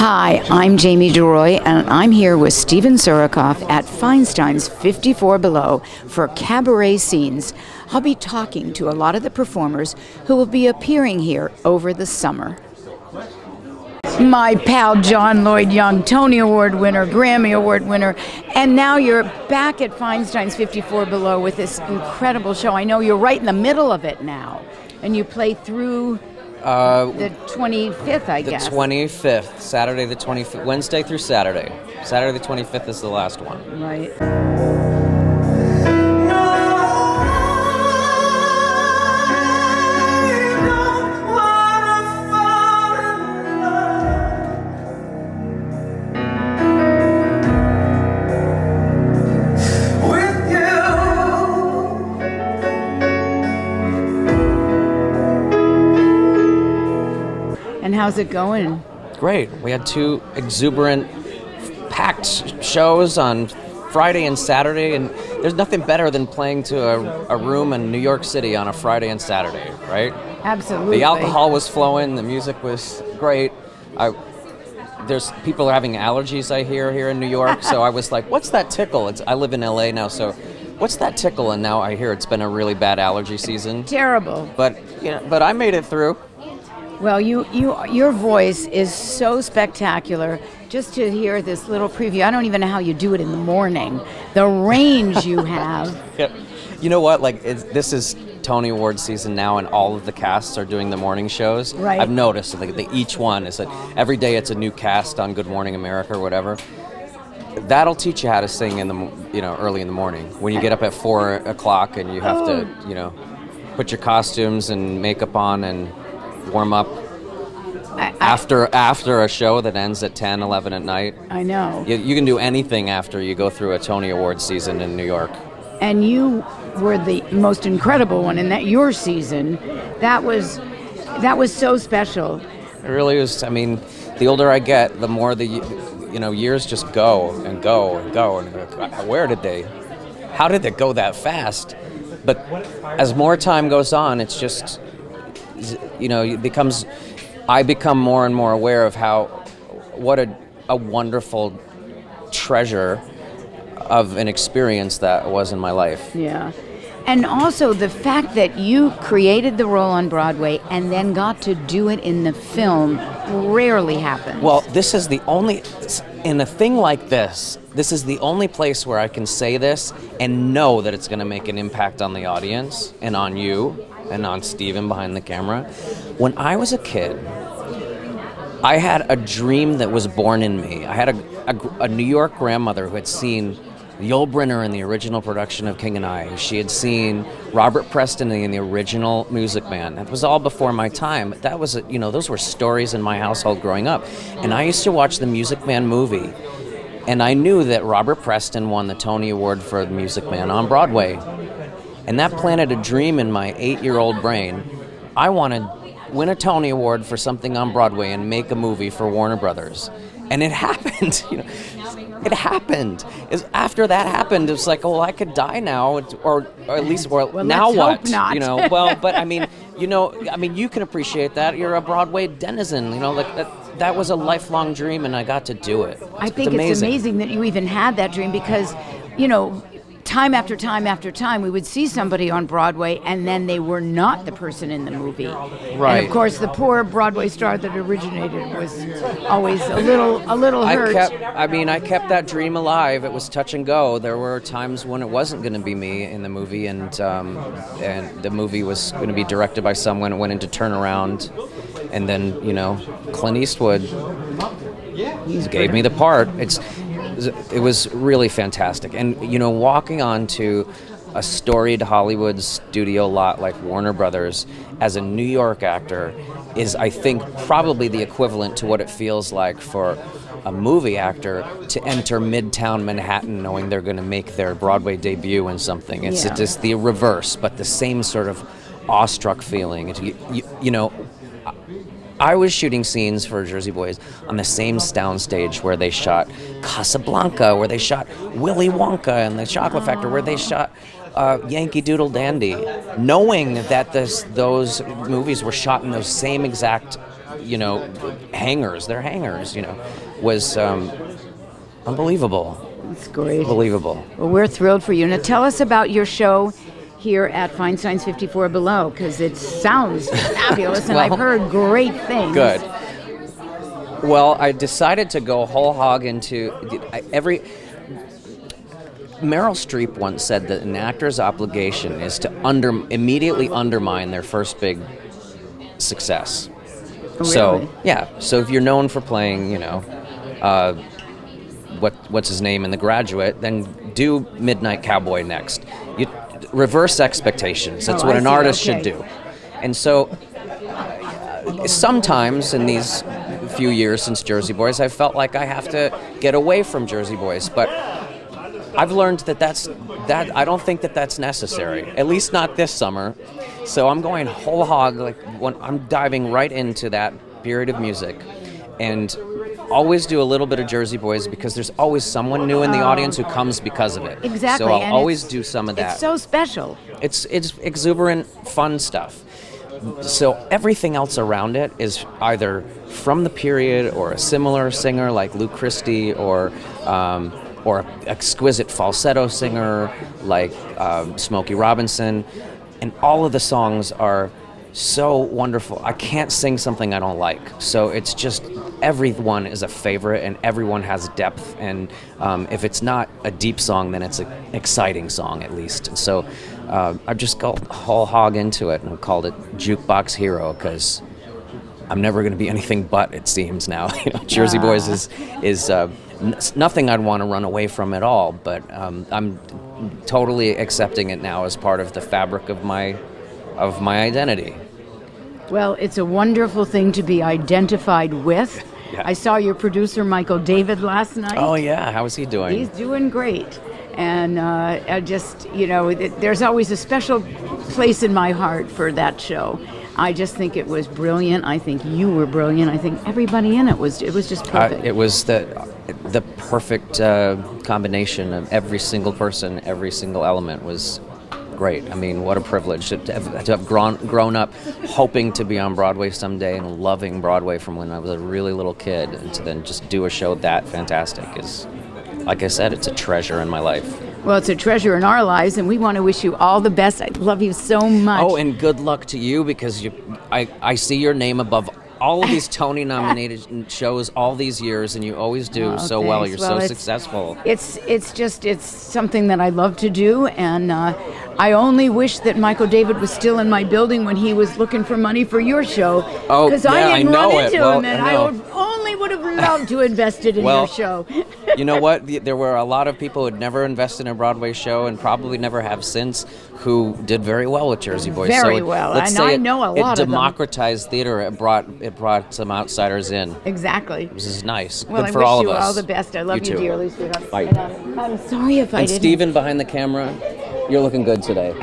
Hi, I'm Jamie deRoy, and I'm here with Steven Sorokoff at Feinstein's 54 Below for Cabaret Scenes. I'll be talking to a lot of the performers who will be appearing here over the summer. My pal John Lloyd Young, Tony Award winner, Grammy Award winner, and now you're back at Feinstein's 54 Below with this incredible show. I know you're right in the middle of it now, and you play through the 25th, I guess. The 25th, Saturday the 25th, Wednesday through Saturday. Saturday the 25th is the last one. Right. And how's it going? Great. We had two exuberant, packed shows on Friday and Saturday, and there's nothing better than playing to a room in New York City on a Friday and Saturday, right? Absolutely. The alcohol was flowing, the music was great. There's people are having allergies, I hear, here in New York, so I was like, what's that tickle? I live in LA now, so what's that tickle? And now I hear it's been a really bad allergy season. Terrible. But I made it through. Well, your voice is so spectacular. Just to hear this little preview, I don't even know how you do it in the morning. The range you have. Yep. You know what? This is Tony Award season now, and all of the casts are doing the morning shows. Right. I've noticed each one is every day it's a new cast on Good Morning America or whatever. That'll teach you how to sing in the early in the morning when you get up at 4 o'clock and you have to put your costumes and makeup on and warm up after a show that ends at 10, 11 at night. I know. You can do anything after you go through a Tony Award season in New York. And you were the most incredible one in your season. That was so special. It really was. I mean, the older I get, the more the years just go and go and go. And how did it go that fast? But as more time goes on, it's just, I become more and more aware of what a wonderful treasure of an experience that was in my life. Yeah. And also the fact that you created the role on Broadway and then got to do it in the film rarely happens. Well, this is the only, in a thing like this is the only place where I can say this and know that it's going to make an impact on the audience and on you and on Steven behind the camera. When I was a kid, I had a dream that was born in me. I had a New York grandmother who had seen Yul Brynner in the original production of King and I. She had seen Robert Preston in the original Music Man. That was all before my time. That was, those were stories in my household growing up. And I used to watch the Music Man movie, and I knew that Robert Preston won the Tony Award for the Music Man on Broadway. And that planted a dream in my 8-year-old brain. I want to win a Tony Award for something on Broadway and make a movie for Warner Brothers. And it happened. It happened. After that happened, it's like, I could die now, or at least, well, now what? Hope not. But I mean, you can appreciate that. You're a Broadway denizen. That was a lifelong dream, and I got to do it. I think it's amazing that you even had that dream because, time after time after time, we would see somebody on Broadway, and then they were not the person in the movie. Right. And of course, the poor Broadway star that originated was always a little hurt. I kept that dream alive. It was touch and go. There were times when it wasn't going to be me in the movie, and the movie was going to be directed by someone. It went into turnaround, and then Clint Eastwood gave me the part. It was really fantastic. And, walking onto a storied Hollywood studio lot like Warner Brothers as a New York actor is, I think, probably the equivalent to what it feels like for a movie actor to enter Midtown Manhattan knowing they're going to make their Broadway debut in something. It's just the reverse, but the same sort of awestruck feeling. I was shooting scenes for Jersey Boys on the same soundstage where they shot Casablanca, where they shot Willy Wonka and the Chocolate Factory, where they shot Yankee Doodle Dandy, knowing that those movies were shot in those same exact hangers. They're hangers. Was unbelievable. It's great. Unbelievable. Well, we're thrilled for you. Now, tell us about your show here at Feinstein's 54 Below, because it sounds fabulous, and I've heard great things. Good. Well, I decided to go whole hog into Meryl Streep once said that an actor's obligation is to immediately undermine their first big success. Really? So if you're known for playing, what's his name in The Graduate, then do Midnight Cowboy next. You reverse expectations. That's what an artist should do. And so sometimes in these few years since Jersey Boys, I felt like I have to get away from Jersey Boys, but I've learned that I don't think that's necessary, at least not this summer. So I'm going whole hog, I'm diving right into that period of music, and always do a little bit of Jersey Boys because there's always someone new in the audience who comes because of it. Exactly. So I'll always do some of that. It's so special. It's exuberant, fun stuff. So everything else around it is either from the period or a similar singer like Lou Christie or an exquisite falsetto singer like Smokey Robinson. And all of the songs are so wonderful. I can't sing something I don't like. So it's just everyone is a favorite and everyone has depth. And if it's not a deep song, then it's an exciting song at least. And so I just go whole hog into it and called it Jukebox Hero because I'm never going to be anything but, it seems now. Jersey Boys is nothing I'd want to run away from at all, but I'm totally accepting it now as part of the fabric of my identity. Well, it's a wonderful thing to be identified with. Yeah. I saw your producer, Michael David, last night. Oh, yeah. How is he doing? He's doing great. And I just, there's always a special place in my heart for that show. I just think it was brilliant. I think you were brilliant. I think everybody in it was just perfect. It was the perfect combination of every single person, every single element was great. I mean, what a privilege to have grown up hoping to be on Broadway someday and loving Broadway from when I was a really little kid, and to then just do a show that fantastic is, like I said, it's a treasure in my life. Well, it's a treasure in our lives, and we want to wish you all the best. I love you so much. Oh, and good luck to you because I see your name above all of these Tony-nominated shows all these years, and you always do so well. You're so successful. It's something that I love to do, and I only wish that Michael David was still in my building when he was looking for money for your show. Oh, yeah, I didn't run into him, and I would have loved to invest it in your show. You know what? There were a lot of people who had never invested in a Broadway show and probably never have since who did very well with Jersey Boys. Very well. I know a lot of them. It democratized theater. It brought some outsiders in. Exactly. This is nice. Well, Good for all of us. I wish you all the best. I love you dearly, sweetheart. Bye. I'm sorry if I didn't. And Stephen behind the camera, you're looking good today.